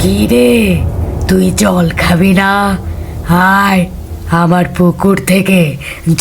কি রে, তুই জল খাবি না? আয়, আমার পুকুর থেকে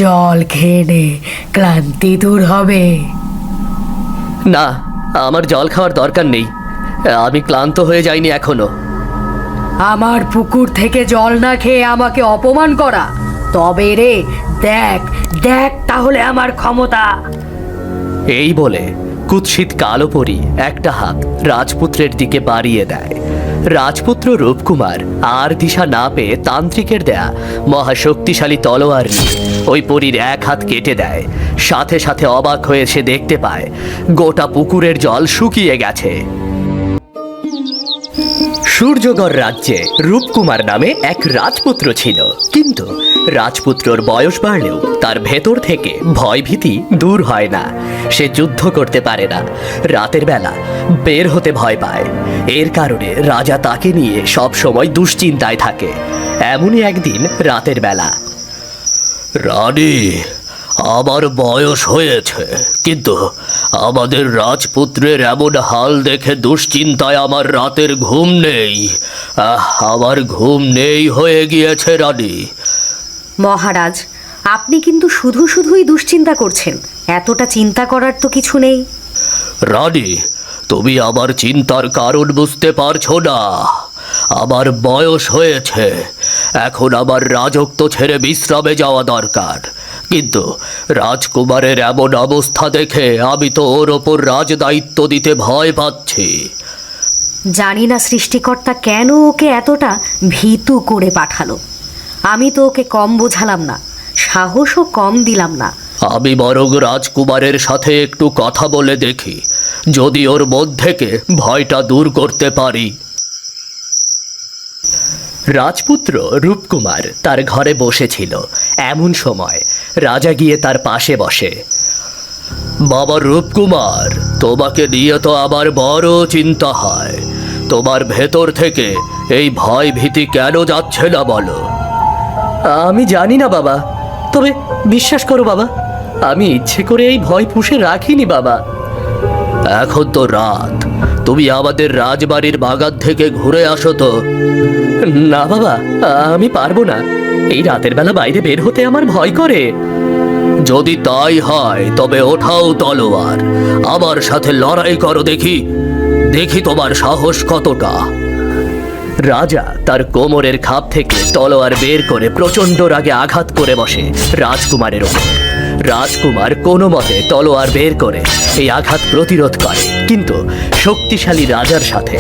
জল খেয়ে নে, ক্লান্তি দূর হবে। না, আমার জল খাওয়ার দরকার নেই। আমি ক্লান্ত হয়ে যাইনি এখনো। আমার পুকুর থেকে জল না খেয়ে আমাকে অপমান করা? তবে রে, দেখ দেখ তাহলে আমার ক্ষমতা। এই বলে কুৎসিত কালো পরী একটা হাত রাজপুত্রের দিকে বাড়িয়ে দেয়। রাজপুত্র রূপকুমার আর দিশা না পেয়ে তান্ত্রিকের দেয়া মহাশক্তিশালী তলোয়ার নিয়ে ওই পরীর এক হাত কেটে দেয়। সাথে সাথে অবাক হয়ে সে দেখতে পায় গোটা পুকুরের জল শুকিয়ে গেছে। সূর্যগড় রাজ্যে রূপকুমার নামে এক রাজপুত্র ছিল, কিন্তু রাজপুত্রর বয়স বাড়লেও তার ভেতর থেকে ভয়ভীতি দূর হয় না। সে যুদ্ধ করতে পারে না, রাতের বেলা বের হতে ভয় পায়। এর কারণে রাজা তাকে নিয়ে সব সময় দুশ্চিন্তায় থাকে। এমনই একদিন রাতের বেলা, রানী, আমার বয়স হয়েছে, কিন্তু আমাদের রাজপুত্রের এমন হাল দেখে দুশ্চিন্তায় আমার রাতের ঘুম নেই। আমার ঘুম নেই হয়ে গিয়েছে রানী। মহারাজ, আপনি কিন্তু শুধু শুধুই দুশ্চিন্তা করছেন। এতটা চিন্তা করার তো কিছু নেই। রানী, তুমি আমার চিন্তার কারণ বুঝতে পারছো না। আমার বয়স হয়েছে, এখন আমার রাজত্ব ছেড়ে বিশ্রামে যাওয়া দরকার। কিন্তু রাজকুমারের এমন অবস্থা দেখে আমি তো ওর ওপর রাজদায়িত্ব দিতে ভয় পাচ্ছি। জানি না সৃষ্টিকর্তা কেন ওকে এতটা ভীতু করে পাঠালো। আমি তো ওকে কম বোঝালাম না, সাহসও কম দিলাম না। আমি বরং রাজকুমারের সাথে একটু কথা বলে দেখি, যদি ওর মন থেকে ভয়টা দূর করতে পারি। রাজপুত্র রূপকুমার তার ঘরে বসেছিল। এমন সময় রাজা গিয়ে তার পাশে বসে। বাবা রূপকুমার, তোমাকে নিয়ে তো আমার বড় চিন্তা হয়। তোমার ভেতর থেকে এই ভয় ভীতি কেন যাচ্ছে না বলো? আমি জানি না বাবা, তবে বিশ্বাস করো বাবা, আমি ইচ্ছে করে এই ভয় পুষে রাখিনি বাবা। এখন তো রাত, তুমি আমাদের রাজবাড়ির বাগান থেকে ঘুরে আসো তো। না বাবা, আমি পারবো না। এই রাতের বেলা বাইরে বের হতে আমার ভয় করে। যদি তাই হয় তবে ওঠাও তলোয়ার, আমার সাথে লড়াই করো, দেখি দেখি তোমার সাহস কতটা। রাজা তার কোমরের খাপ থেকে তলোয়ার বের করে প্রচণ্ড রাগে আঘাত করে বসে রাজকুমারের ওপর। রাজকুমার কোনো মতে তলোয়ার বের করে এই আঘাত প্রতিরোধ করে, কিন্তু শক্তিশালী রাজার সাথে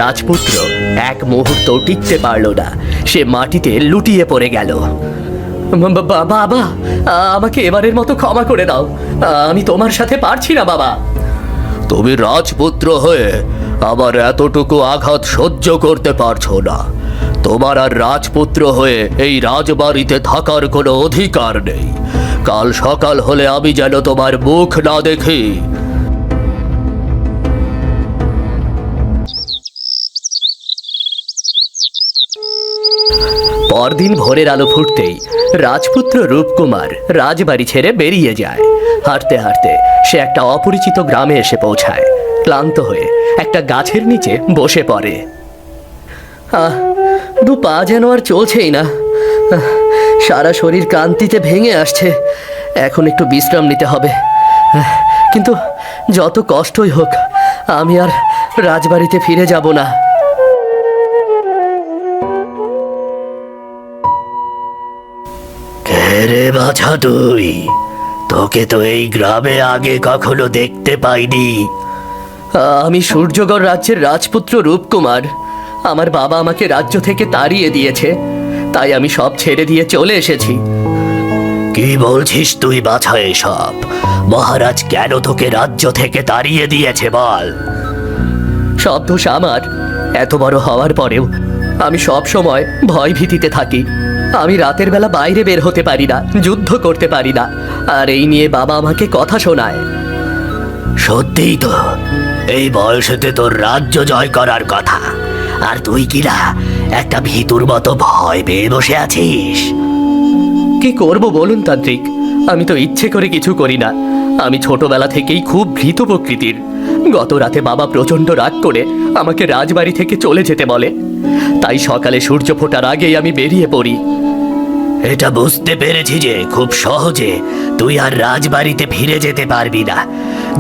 রাজপুত্র এক মুহূর্ত টিকতে পারল না। সে মাটিতে লুটিয়ে পড়ে গেল। বাবা, আমাকে এবারের মতো ক্ষমা করে দাও। আমি তোমার সাথে পারছি না বাবা। তুমি রাজপুত্র হয়ে আবার এতটুকু আঘাত সহ্য করতে পারছো না। তোমার আর রাজপুত্র হয়ে এই রাজবাড়িতে থাকার কোনো অধিকার নেই। কাল সকাল হলে আমি যেন তোমার মুখ না দেখি। পরদিন ভোরের আলো ফুটতেই রাজপুত্র রূপকুমার রাজবাড়ি ছেড়ে বেরিয়ে যায়। হাঁটতে হাঁটতে সে একটা অপরিচিত গ্রামে এসে পৌঁছায়। ক্লান্ত হয়ে একটা গাছের নিচে বসে পড়ে। দু পা যেন আর চলছেই না। সারা শরীর ক্লান্তিতে ভেঙে আসছে। এখন একটু বিশ্রাম নিতে হবে। কিন্তু যত কষ্টই হোক, আমি আর রাজবাড়িতে ফিরে যাব না। রে বাছা, তুই? তোকে তো এই গ্রামে আগে কখনো দেখতে পাইনি। আমি সূর্যগড় রাজ্যের রাজপুত্র রূপকুমার। আমার বাবা আমাকে রাজ্য থেকে তাড়িয়ে দিয়েছে, তাই আমি সব ছেড়ে দিয়ে চলে এসেছি। কি বলছিস তুই বাছা এসব? মহারাজ কেন তোকে রাজ্য থেকে তাড়িয়ে দিয়েছে বল? সব দোষ আমার। এত বড় হওয়ার পরেও আমি সব সময় ভয় ভীতিতে থাকি। আমি রাতের বেলা বাইরে বের হতে পারি না, যুদ্ধ করতে পারি না, আর এই নিয়ে বাবা আমাকে কথা শোনায়। সত্যিই তো, এই বয়সেতে তোর রাজ্য জয় করার কথা, আর তুই কিনা একটা ভীতুর মতো ভয় পেয়ে বসে আছিস। কি করব বলুন তান্ত্রিক, আমি তো ইচ্ছে করে কিছু করি না। আমি ছোটবেলা থেকেই খুব ভীতু প্রকৃতির। গত রাতে বাবা প্রচণ্ড রাগ করে আমাকে রাজবাড়ি থেকে চলে যেতে বলে। তাই সকালে সূর্য ফোটার আগেই আমি বেরিয়ে পড়ি। এটা বুঝতে পেরেছি যে খুব সহজে তুই আর রাজবাড়িতে ফিরে যেতে পারবি না।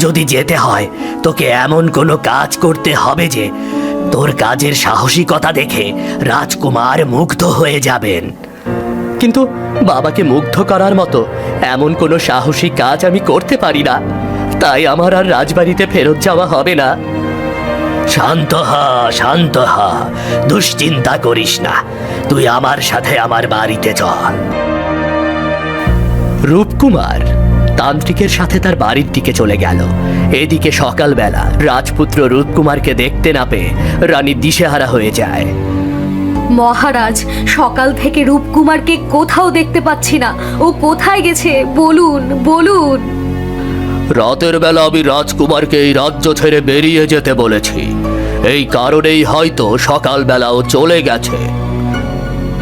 যদি যেতে হয় তোকে এমন কোনো কাজ করতে হবে যে তোর কাজের সাহসিকতা দেখে রাজকুমার মুগ্ধ হয়ে যাবেন। কিন্তু বাবাকে মুগ্ধ করার মতো এমন কোনো সাহসী কাজ আমি করতে পারি না, তাই আমার আর রাজবাড়িতে ফেরত যাওয়া হবে না। শান্ত হ, শান্ত হ, দুশ্চিন্তা করিস না, তুই আমার সাথে আমার বাড়িতে চল। রূপকুমার তান্ত্রিকের সাথে তার বাড়ির দিকে চলে গেল। এদিকে সকালবেলা রাজপুত্র রূপকুমারকে দেখতে না পেয়ে রানী দিশেহারা হয়ে যায়। মহারাজ, সকাল থেকে রূপকুমারকে কোথাও দেখতে পাচ্ছি না। ও কোথায় গেছে বলুন বলুন। রাতের বেলা আমি রাজকুমারকে এই রাজ্য ছেড়ে বেরিয়ে যেতে বলেছি, এই কারণেই হয়তো সকালবেলাও চলে গেছে।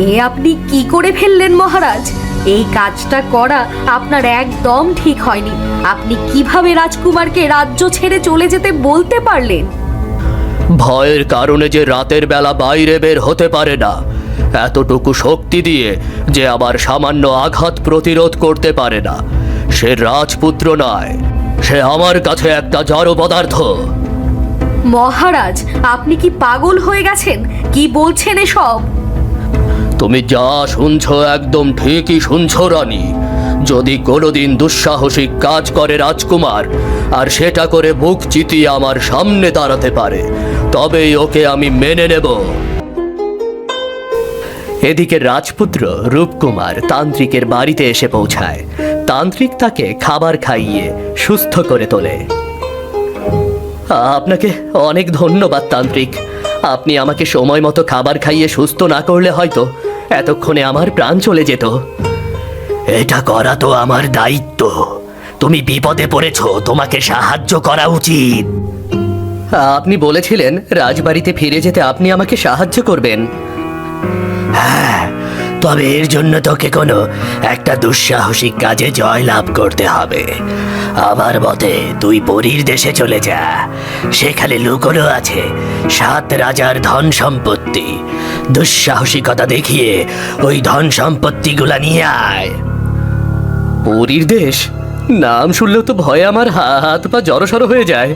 এ আপনি কি করে ফেললেন মহারাজ? এই কাজটা করা আপনার একদম ঠিক হয়নি। আপনি কিভাবে রাজকুমারকে রাজ্য ছেড়ে চলে যেতে বলতে পারলেন? ভয়ের কারণে যে রাতের বেলা বাইরে বের হতে পারে না, এতটুকু শক্তি দিয়ে যে আবার সামান্য আঘাত প্রতিরোধ করতে পারে না, সে রাজপুত্র নয়, সে আমার কাছে একটা জড় পদার্থ। মহারাজ, আপনি কি পাগল হয়ে গেছেন? কি বলছেন এসব? তুমি যা শুনছো একদম ঠিকই শুনছো রানী। যদি কোনোদিন দুঃসাহসিক কাজ করে রাজকুমার, আর সেটা করে বুক চিতিয়ে আমার সামনে দাঁড়াতে পারে, তবেই ওকে আমি মেনে নেব। এদিকে রাজপুত্র রূপকুমার তান্ত্রিকের বাড়িতে এসে পৌঁছায়। তান্ত্রিক তাকে খাবার খাইয়ে সুস্থ করে তোলে। আপনাকে অনেক ধন্যবাদ তান্ত্রিক। আপনি আমাকে সময় মতো খাবার খাইয়ে সুস্থ না করলে হয়তো এতক্ষণে আমার প্রাণ চলে যেত। এটা করা তো আমার দায়িত্ব। তুমি বিপদে পড়েছো, তোমাকে সাহায্য করা উচিত। আপনি বলেছিলেন রাজবাড়িতে ফিরে যেতে আপনি আমাকে সাহায্য করবেন। হ্যাঁ, তবে এর জন্য তোকে কোনো একটা দুঃসাহসিক কাজে জয়লাভ করতে হবে। আমার মতে তুই পরীর দেশে চলে যা। সেখানে লুকোনো আছে 7 রাজার ধন সম্পত্তি। দুঃসাহসিকতা দেখিয়ে ওই ধন সম্পত্তিগুলা নিয়ে আয়। পরীর দেশ নাম শুনলেও তো ভয়ে আমার হাত পা জড়সড় হয়ে যায়।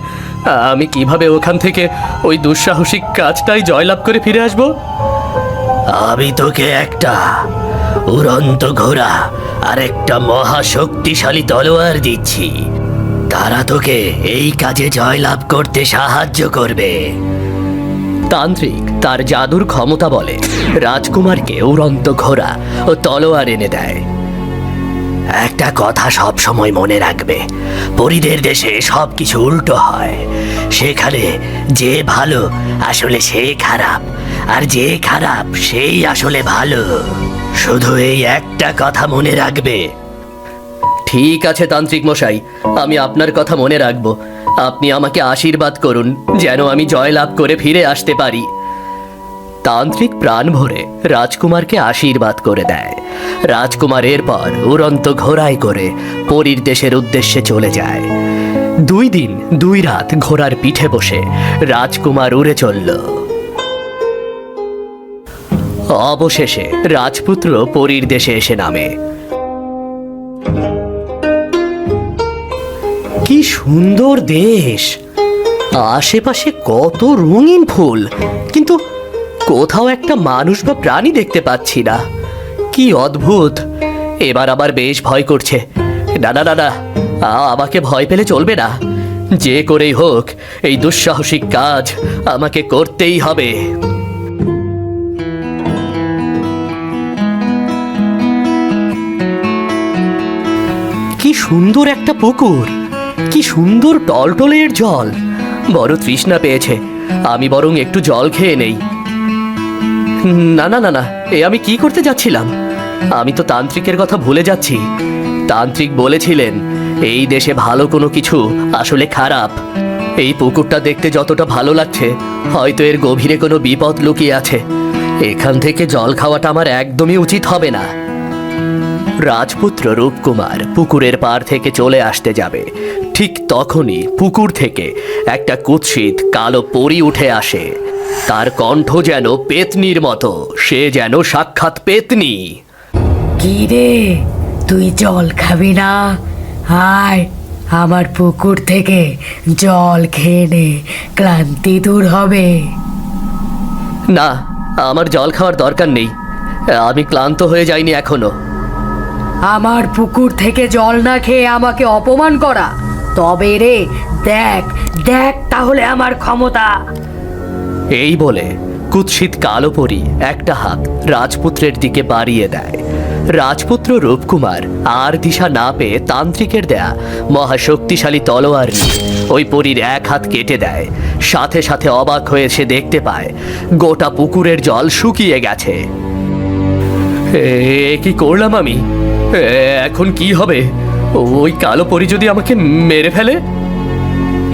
আমি কিভাবে ওখান থেকে ওই দুঃসাহসিক কাজটাই জয়লাভ করে ফিরে আসব? আমি তোকে একটা উড়ন্ত ঘোড়া আর একটা মহাশক্তিশালী তলোয়ার দিচ্ছি। তারা তোকে এই কাজে জয়লাভ করতে সাহায্য করবে। তান্ত্রিক তার জাদুর ক্ষমতা বলে রাজকুমারকে উড়ন্ত ঘোড়া ও তলোয়ার এনে দেয়। একটা কথা সব সময় মনে রাখবে, পরীদের দেশে সবকিছু উল্টো হয়। সেখানে যে ভালো আসলে সে খারাপ, আর যে খারাপ সেই আসলে ভালো। শুধু এই একটা কথা মনে রাখবে। ঠিক আছে তান্ত্রিক মশাই, আমি আপনার কথা মনে রাখব। আপনি আমাকে আশীর্বাদ করুন যেন আমি জয়লাভ করে ফিরে আসতে পারি। তান্ত্রিক প্রাণ ভরে রাজকুমারকে আশীর্বাদ করে দেয়। রাজকুমার এরপর উড়ন্ত ঘোড়ায় করে পরীর দেশের উদ্দেশ্যে চলে যায়। 2 দিন 2 রাত ঘোড়ার পিঠে বসে রাজকুমার উড়ে চলল। অবশেষে রাজপুত্র পরীর দেশে এসে নামে। কি সুন্দর দেশ! আশেপাশে কত রঙিন ফুল, কিন্তু কোথাও একটা মানুষ বা প্রাণী দেখতে পাচ্ছি না। কি অদ্ভুত! এবার আবার বেশ ভয় করছে। না না না না, আমাকে ভয় পেলে চলবে না। যে করেই হোক এই দুঃসাহসিক কাজ আমাকে করতেই হবে। কি সুন্দর একটা পুকুর, কি সুন্দর টলটলের জল। বড় তৃষ্ণা পেয়েছে, আমি বরং একটু জল খেয়ে নেই। না না না না, এ আমি কি করতে যাচ্ছিলাম? আমি তো তান্ত্রিকের কথা ভুলে যাচ্ছি। তান্ত্রিক বলেছিলেন এই দেশে ভালো কোনো কিছু আসলে খারাপ। এই পুকুরটা দেখতে যতটা ভালো লাগছে, হয়তো এর গভীরে কোনো বিপদ লুকিয়ে আছে। এখান থেকে জল খাওয়াটা আমার একদমই উচিত হবে না। রাজপুত্র রূপকুমার পুকুরের পাড় থেকে চলে আসতে যাবে, ঠিক তখনই পুকুর থেকে একটা কুৎসিত কালো পরী উঠে আসে। তার কণ্ঠ যেন পেতনির মতো, সে যেন সাক্ষাৎ পেতনি। কি রে, তুই জল খাবি না? আয়, আমার পুকুর থেকে জল খেয়ে নে, ক্লান্তি দূর হবে। না, আমার জল খাওয়ার দরকার নেই, আমি ক্লান্ত হয়ে যাইনি এখনো। আমার পুকুর থেকে জল না খেয়ে আমাকে অপমান করা? তবে রে, দেখ দেখ তাহলে আমার ক্ষমতা। এই বলে কুৎসিত কালো পরী একটা হাত রাজপুত্রের দিকে বাড়িয়ে দেয়। রাজপুত্র রূপকুমার আর দিশা না পেয়ে তান্ত্রিকের দেয়া মহাশক্তিশালী তলোয়ার নিয়ে ওই পরীর এক হাত কেটে দেয়। সাথে সাথে অবাক হয়ে সে দেখতে পায় গোটা পুকুরের জল শুকিয়ে গেছে। কি করলাম আমি? এখন কি হবে? ওই কালো পরী যদি আমাকে মেরে ফেলে?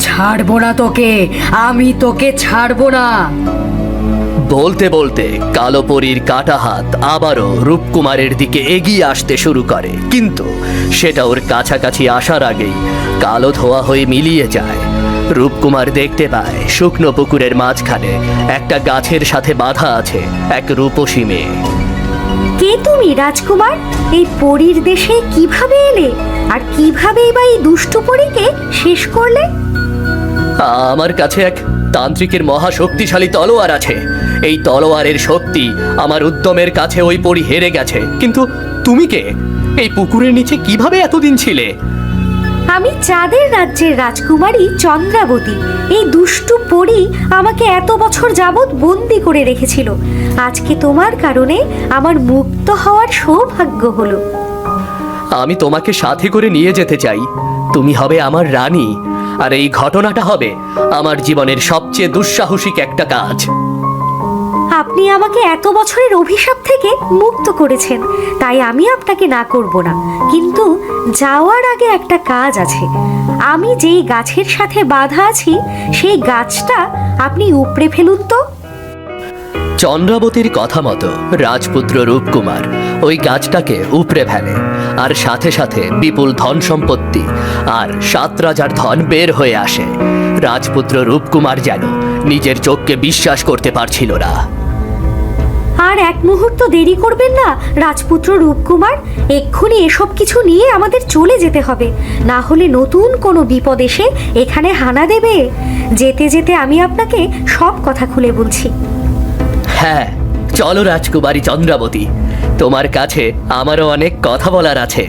ছাড়বো না তোকে, আমি তোকে ছাড়বো না। বলতে বলতে কালো পরীর কাটা হাত আবারও রূপকুমারের দিকে এগিয়ে আসতে শুরু করে, কিন্তু সেটা ওর কাছাকাছি আসার আগেই কালো ধোয়া হয়ে মিলিয়ে যায়। রূপকুমার দেখতে পায় শুকনো পুকুরের মাঝখানে একটা গাছের সাথে বাঁধা আছে এক রূপসী মেয়ে। কে তুমি রাজকুমার? এই পরীর দেশে কিভাবে এলে, আর কিভাবেই বা এই দুষ্টু পরীকে শেষ করলে? আমার কাছে এক তান্ত্রিকের মহাশক্তিশালী তলোয়ার আছে। এই তলোয়ারের শক্তি আমার উদ্যমের কাছে ওই পরী হেরে গেছে। কিন্তু তুমি কে? এই পুকুরের নিচে কিভাবে এতদিন ছিলে? আমি চাঁদের রাজ্যের রাজকুমারী চন্দ্রাবতী। এই দুষ্টু পরী আমাকে এত বছর যাবৎ বন্দি করে রেখেছিল। আজকে তোমার কারণে আমার মুক্ত হওয়ার সৌভাগ্য হলো। আমি তোমাকে সাথে করে নিয়ে যেতে চাই। তুমি হবে আমার রানী, আর এই ঘটনাটা হবে আমার জীবনের সবচেয়ে দুঃসাহসিক একটা কাজ। আপনি আমাকে এত বছরের অভিশাপ থেকে মুক্ত করেছেন, তাই আমি আপনাকে না করব না। কিন্তু যাওয়ার আগে একটা কাজ আছে। আমি যেই গাছের সাথে বাঁধা আছি সেই গাছটা আপনি উপড়ে ফেলুন তো। চন্দ্রাবতীর কথা মতো রাজপুত্র রূপকুমার ওই গাছটাকে উপড়ে ফেলে, আর সাথে সাথে বিপুল ধন সম্পত্তি আর 7 রাজার ধন বের হয়ে আসে। রাজপুত্র রূপকুমার যেন নিজের চোখকে বিশ্বাস করতে পারছিল না। আর এক মুহূর্ত দেরি করবেন না রাজপুত্র রূপকুমার, এক্ষুনি এসব কিছু নিয়ে আমাদের চলে যেতে হবে, না হলে নতুন কোনো বিপদ এসে এখানে হানা দেবে। যেতে যেতে আমি আপনাকে সব কথা খুলে বলছি। হ্যাঁ, চলো রাজকুমারী চন্দ্রাবতী, তোমার কাছে আমারও অনেক কথা বলার আছে।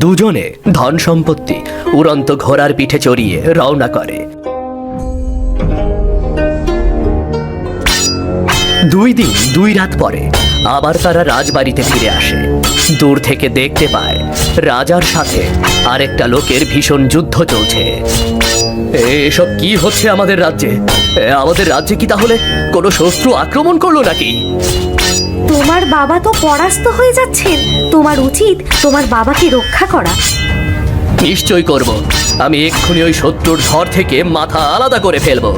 দুজনে ধন সম্পত্তি উড়ন্ত ঘোড়ার পিঠে চড়িয়ে রওনা করে। 2 দিন 2 রাত পরে আবার তারা রাজবাড়িতে ফিরে আসে। দূর থেকে দেখতে পায় রাজার সাথে আরেকটা লোকের ভীষণ যুদ্ধ চলছে। এসব কি হচ্ছে আমাদের রাজ্যে? আমাদের রাজ্যে কি তাহলে কোনো শত্রু আক্রমণ করলো নাকি? তোমার বাবা তো পরাস্ত হয়ে যাচ্ছেন, তোমার উচিত তোমার বাবাকে রক্ষা করা। নিশ্চয় করব। আমি এক্ষুনি ওই শত্রুর ধর থেকে মাথা আলাদা করে ফেলবো।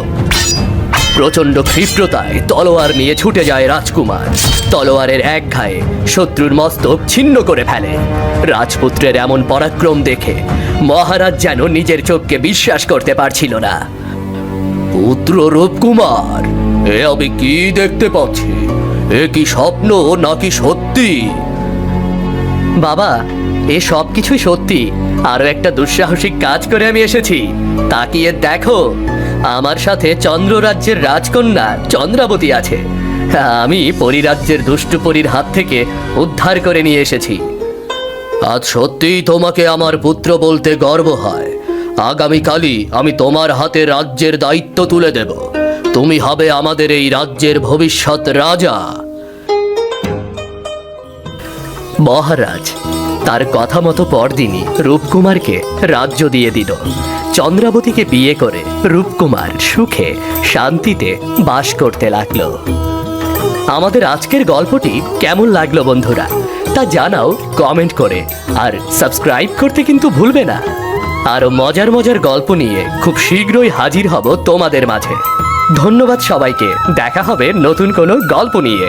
প্রচন্ড ক্ষিপ্রতায় তলোয়ার নিয়ে ছুটে যায় রাজকুমার। তলোয়ারের এক ঘায়ে শত্রুর মস্তক ছিন্ন করে ফেলে। রাজপুত্রের এমন পরাক্রম দেখে মহারাজ যেন নিজের চোখকে বিশ্বাস করতে পারছিল না। পুত্র রূপকুমার, এ আমি কি দেখতে পাচ্ছি? এ কি স্বপ্ন নাকি সত্যি? বাবা, এ সব কিছুই সত্যি। আরো একটা দুঃসাহসিক কাজ করে আমি এসেছি। তাকিয়ে দেখো, আমার সাথে চন্দ্র রাজ্যের রাজকন্যা চন্দ্রাবতী আছে। আমি পরিরাজ্যের দুষ্টু পরীর হাত থেকে উদ্ধার করে নিয়ে এসেছি। আজ সত্যিই তোমাকে আমার পুত্র বলতে গর্ব হয়। আগামীকালই আমি তোমার হাতে রাজ্যের দায়িত্ব তুলে দেব। তুমি হবে আমাদের এই রাজ্যের ভবিষ্যৎ রাজা। মহারাজ তার কথা মতো পরদিনই রূপকুমারকে রাজ্য দিয়ে দিল। চন্দ্রাবতীকে বিয়ে করে রূপকুমার সুখে শান্তিতে বাস করতে লাগলো। আমাদের আজকের গল্পটি কেমন লাগলো বন্ধুরা, তা জানাও কমেন্ট করে, আর সাবস্ক্রাইব করতে কিন্তু ভুলবে না। আরো মজার মজার গল্প নিয়ে খুব শীঘ্রই হাজির হব তোমাদের মাঝে। ধন্যবাদ সবাইকে। দেখা হবে নতুন কোনো গল্প নিয়ে।